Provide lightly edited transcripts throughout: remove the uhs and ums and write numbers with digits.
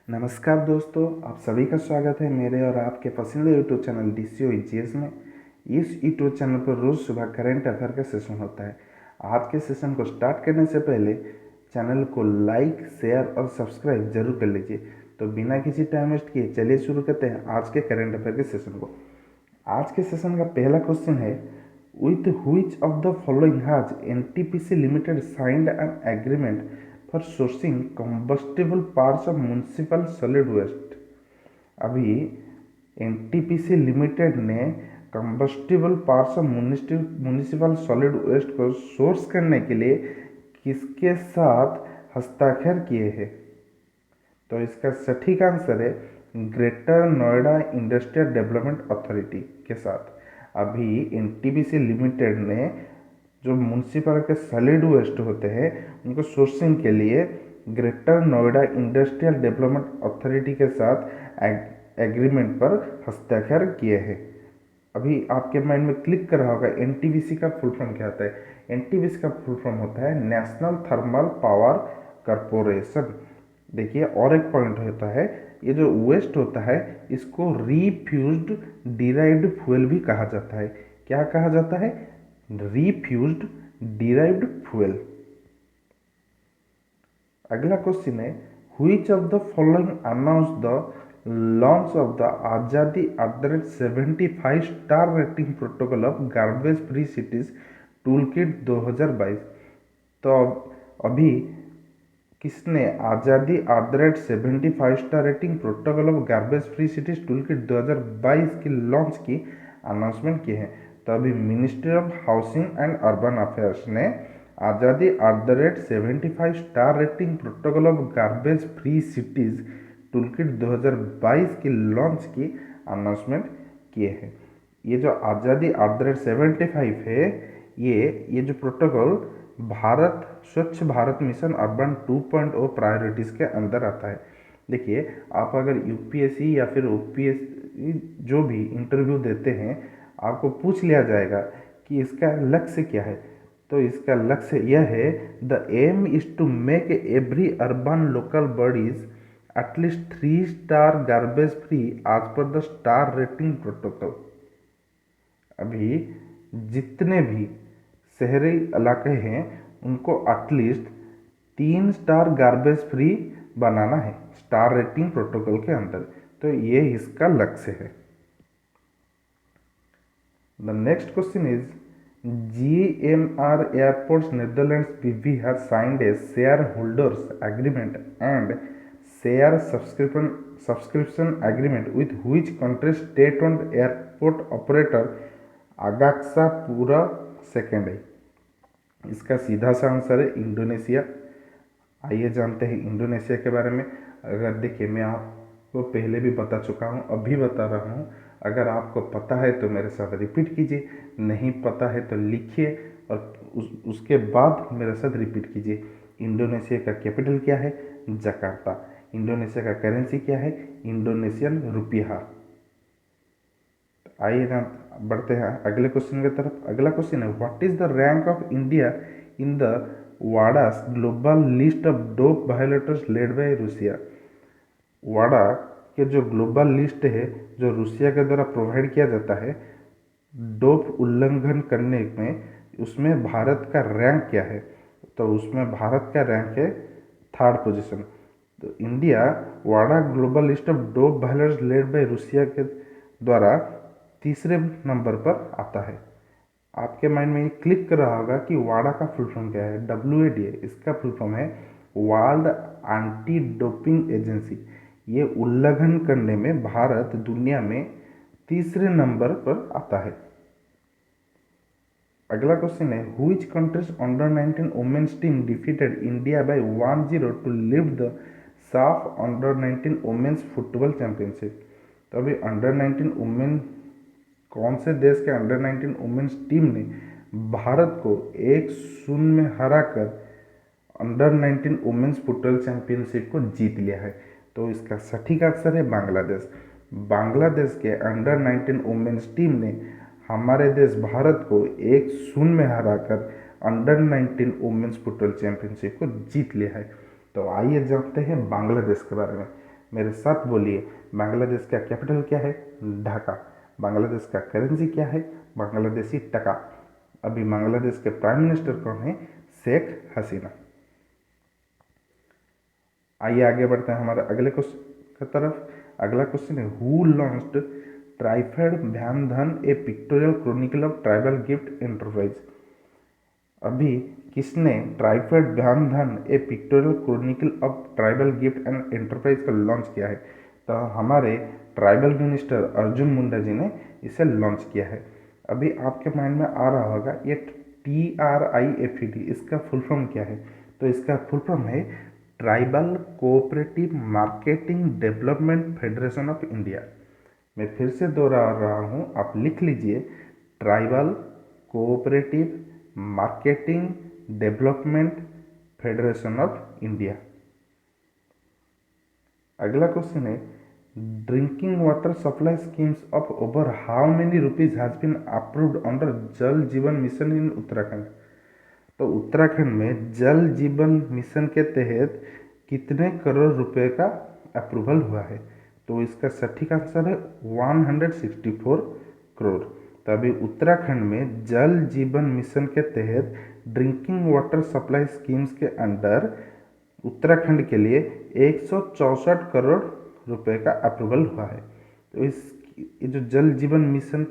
नमस्कार दोस्तों, आप सभी का स्वागत है मेरे और आपके पसंदीदा यूट्यूब चैनल DCO EGS में। इस यूट्यूब चैनल पर रोज़ सुबह करंट अफेयर का सेशन होता है। आज के सेशन को स्टार्ट करने से पहले चैनल को लाइक, शेयर और सब्सक्राइब जरूर कर लीजिए। तो बिना किसी टाइम वेस्ट किए चलिए शुरू करते हैं आज के करंट अफेयर के सेशन को। आज के सेशन का पहला क्वेश्चन है, with which of the following has NTPC limited signed an agreement for sourcing combustible parts of municipal solid waste. अभी NTPC लिमिटेड ने combustible parts of municipal solid waste को सोर्स करने के लिए किसके साथ हस्ताक्षर किए हैं? तो इसका सटीक आंसर है greater Noida industrial development authority के साथ। अभी NTPC लिमिटेड ने जो म्यूनसिपल के सॉलिड वेस्ट होते हैं उनको सोर्सिंग के लिए greater Noida industrial development authority के साथ एग्रीमेंट पर हस्ताक्षर किए हैं। अभी आपके माइंड में क्लिक कर रहा होगा NTPC का फुल फॉर्म क्या होता है। NTPC का फुल फॉर्म होता है नेशनल थर्मल पावर कॉरपोरेशन। देखिए, और एक पॉइंट होता है, ये जो वेस्ट होता है इसको रीफ्यूज्ड डिराइव्ड फ्यूल भी कहा जाता है। क्या कहा जाता है? Refused derived fuel. अगला क्वेश्चन है, which of the following announce the launch of the आजादी @75 star rating protocol of garbage free cities toolkit 2022। तो अभी किसने आज़ादी @75 star rating protocol of garbage free cities toolkit 2022 की लॉन्च की अनाउंसमेंट की है? तो अभी ministry of housing and urban affairs ने आज़ादी @75 star rating protocol of garbage free cities toolkit 2022 की लॉन्च की अनाउंसमेंट किए हैं। ये जो आज़ादी @75 है, ये जो प्रोटोकॉल भारत स्वच्छ भारत मिशन अर्बन 2.0 प्रायोरिटीज़ के अंदर आता है। देखिए, आप अगर UPSC या फिर OPSC जो भी इंटरव्यू देते हैं, आपको पूछ लिया जाएगा कि इसका लक्ष्य क्या है। तो इसका लक्ष्य यह है, the aim is to make every urban local bodies at least 3 star garbage free as per the star rating protocol. अभी जितने भी शहरी इलाके हैं उनको एटलीस्ट 3 स्टार गार्बेज फ्री बनाना है स्टार रेटिंग प्रोटोकॉल के अंदर। तो ये इसका लक्ष्य है। The next question is, GMR Airports Netherlands BV has signed a shareholders agreement and share subscription agreement with which country's state-owned airport operator अगाक्सा पूरा सेकेंड है? इसका सीधा सा आंसर है इंडोनेशिया। आइए जानते हैं इंडोनेशिया के बारे में। अगर देखिए, मैं आपको पहले भी बता चुका हूँ, अभी बता रहा हूँ। अगर आपको पता है तो मेरे साथ रिपीट कीजिए, नहीं पता है तो लिखिए और उसके बाद मेरे साथ रिपीट कीजिए। इंडोनेशिया का कैपिटल क्या है? जकार्ता। इंडोनेशिया का करेंसी क्या है? Indonesian rupiah. आइए ना बढ़ते हैं अगले क्वेश्चन की तरफ। अगला क्वेश्चन है, what is the rank of India in the WADA's global list of dope violators led by Russia? वाडा के जो ग्लोबल लिस्ट है जो रूसिया के द्वारा प्रोवाइड किया जाता है डोप उल्लंघन करने में, उसमें भारत का रैंक क्या है? तो उसमें भारत का रैंक है 3rd पोजीशन। तो India Wada global list of dope violators led by Russia के द्वारा 3रे नंबर पर आता है। आपके माइंड में ये क्लिक कर रहा होगा कि वाडा का फुल फॉर्म क्या है? WADA। इसका फुल फॉर्म है वर्ल्ड एंटी डोपिंग एजेंसी। ये उल्लंघन करने में भारत दुनिया में 3रे नंबर पर आता है। अगला क्वेश्चन है, which countries under nineteen women's team defeated India by 1-0 to lift the SAFF under nineteen women's football championship? तो अभी अंडर-19 वुमेन कौन से देश के अंडर-19 वुमेन्स टीम ने भारत को 1-0 में हराकर अंडर-19 वुमेन्स फुटबॉल चैंपियनशिप को जीत लिया है? तो इसका सटीक आंसर है बांग्लादेश। बांग्लादेश के अंडर-19 वुमेन्स टीम ने हमारे देश भारत को 1-0 में हराकर अंडर-19 वुमेन्स फुटबॉल चैंपियनशिप को जीत लिया है। तो आइए जानते हैं बांग्लादेश के बारे में। मेरे साथ बोलिए, बांग्लादेश का कैपिटल क्या है? ढाका। बांग्लादेश का करेंसी क्या है? बांग्लादेशी टका। अभी बांग्लादेश के प्राइम मिनिस्टर कौन है? शेख हसीना। आइए आगे बढ़ते हैं हमारे अगले क्वेश्चन की तरफ। अगला क्वेश्चन है, who launched TRIFED Dhyan Dhan a pictorial chronicle of tribal gift enterprise. अभी किसने TRIFED Dhyan Dhan a pictorial chronicle of tribal gift and enterprise का लॉन्च किया है? तो हमारे ट्राइबल मिनिस्टर अर्जुन मुंडा जी ने इसे लॉन्च किया है। अभी आपके माइंड में आ रहा होगा ये TRIFED इसका फुल फॉर्म क्या है? तो इसका फुल फॉर्म है tribal cooperative marketing development federation of India. मैं फिर से दोहरा रहा हूँ, आप लिख लीजिए, tribal cooperative marketing development federation of India. अगला क्वेश्चन है, drinking water supply schemes of over how many rupees has been approved under Jal Jeevan mission in Uttarakhand. तो उत्तराखंड में जल जीवन मिशन के तहत कितने करोड़ रुपए का अप्रूवल हुआ है? तो इसका सटीक आंसर है 164 करोड़। तो अभी उत्तराखंड में जल जीवन मिशन के तहत ड्रिंकिंग वाटर सप्लाई स्कीम्स के अंडर उत्तराखंड के लिए 164 करोड़ रुपए का अप्रूवल हुआ है। तो ये जो जल जीवन मिशन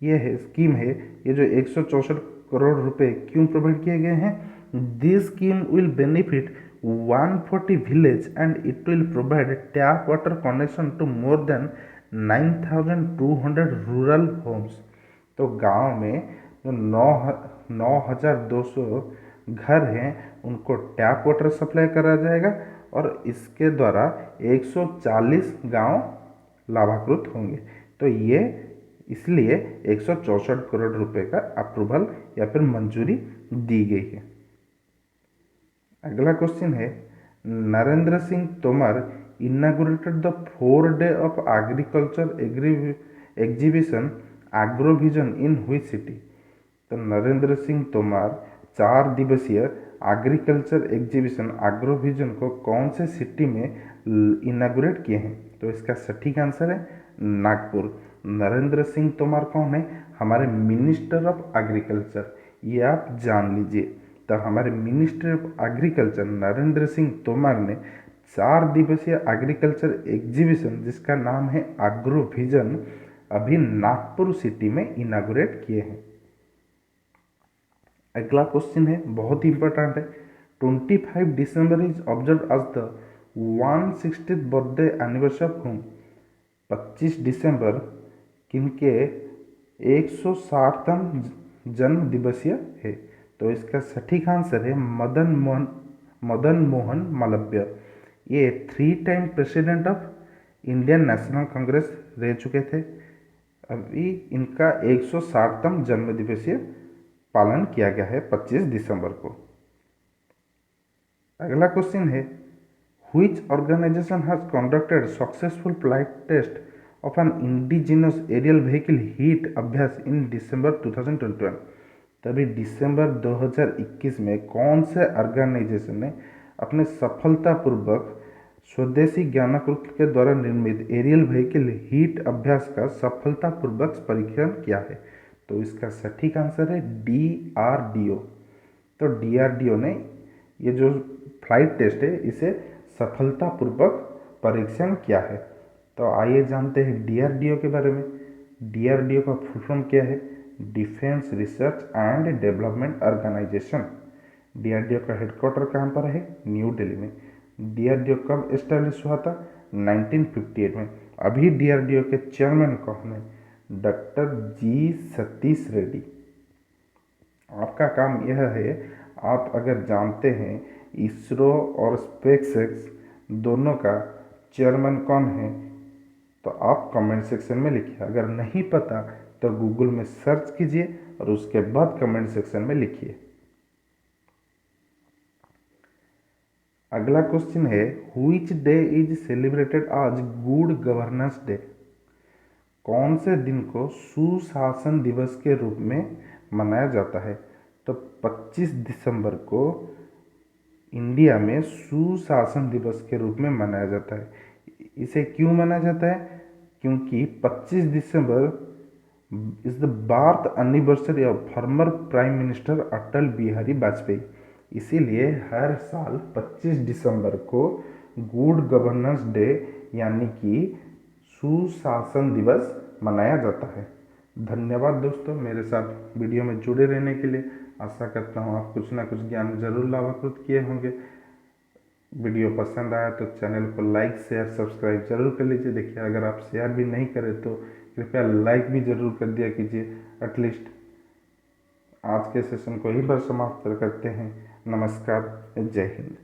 ये है स्कीम है, ये जो 164 करोड़ रुपए क्यों प्रोवाइड किए गए हैं? This scheme will benefit 140 village and it will provide tap water connection to more than 9,200 rural homes. तो गांव में जो 9,200 घर हैं उनको टैप वाटर सप्लाई करा जाएगा और इसके द्वारा 140 गांव लाभान्वित होंगे। तो ये इसलिए 164 करोड़ रुपए का अप्रूवल या फिर मंजूरी दी गई है। अगला क्वेश्चन है, Narendra Singh Tomar inaugurated the 4 day of agriculture exhibition Agrovision in which city. तो नरेंद्र सिंह तोमर 4 दिवसीय एग्रीकल्चर एग्जीबिशन एग्रोविजन को कौन से सिटी में इनागुरेट किए हैं? तो इसका सटीक आंसर है नागपुर। नरेंद्र सिंह तोमर कौन है? हमारे मिनिस्टर ऑफ एग्रीकल्चर, ये आप जान लीजिए। तो हमारे minister of agriculture Narendra Singh Tomar ने 4 दिवसीय एग्रीकल्चर एग्जीबिशन जिसका नाम है एग्रोविजन अभी नागपुर सिटी में इनागुरेट किए हैं। अगला क्वेश्चन है, बहुत ही इंपॉर्टेंट है, 25 December is observe as the 160th birthday anniversary of home. 25 दिसंबर किनके 160तम जन्म दिवसीय है? तो इसका सटीक आंसर है मदन मोहन मालवीय। ये 3 time president of Indian national Congress रह चुके थे। अभी इनका 160तम जन्म दिवसीय पालन किया गया है 25 दिसंबर को। अगला क्वेश्चन है, which organisation has conducted successful flight test of an indigenous aerial vehicle HEAT Abhyas in दिसंबर 2021। तभी दिसंबर 2021 में कौन से ऑर्गेनाइजेशन ने अपने सफलतापूर्वक स्वदेशी ज्ञानाकृत के द्वारा निर्मित एरियल व्हीकल हीट अभ्यास का सफलतापूर्वक परीक्षण किया है? तो इसका सटीक आंसर है DRDO। तो DRDO ने ये जो फ्लाइट टेस्ट है इसे सफलतापूर्वक परीक्षण किया है। तो आइए जानते हैं DRDO के बारे में। DRDO का फुल फॉर्म क्या है? Defence research and development organisation. DRDO का हेडक्वार्टर कहाँ पर है? न्यू दिल्ली में। DRDO कब एस्टेब्लिश हुआ था? 1958 में। अभी DRDO के चेयरमैन कौन है? Doctor G Satish Reddy. आपका काम यह है, आप अगर जानते हैं इसरो और स्पेसएक्स दोनों का चेयरमैन कौन है तो आप कमेंट सेक्शन में लिखिए। अगर नहीं पता तो गूगल में सर्च कीजिए और उसके बाद कमेंट सेक्शन में लिखिए। अगला क्वेश्चन है, व्हिच डे इज सेलिब्रेटेड आज गुड गवर्नेंस डे। कौन से दिन को सुशासन दिवस के रूप में मनाया जाता है? तो 25 दिसंबर को इंडिया में सुशासन दिवस के रूप में मनाया जाता है। इसे क्यों माना जाता है? क्योंकि 25 December is the birth anniversary of former prime minister Atal Bihari Vajpayee. इसीलिए हर साल 25 दिसंबर को गुड गवर्नेंस डे यानी कि सुशासन दिवस मनाया जाता है। धन्यवाद दोस्तों, मेरे साथ वीडियो में जुड़े रहने के लिए। आशा करता हूँ आप कुछ ना कुछ ज्ञान जरूर लाभान्वित किए होंगे। वीडियो पसंद आया तो चैनल को लाइक शेयर सब्सक्राइब जरूर कर लीजिए। देखिए, अगर आप शेयर भी नहीं करें तो कृपया लाइक भी जरूर कर दिया कीजिए। एटलीस्ट आज के सेशन को यहीं पर समाप्त करते हैं। नमस्कार, जय हिंद।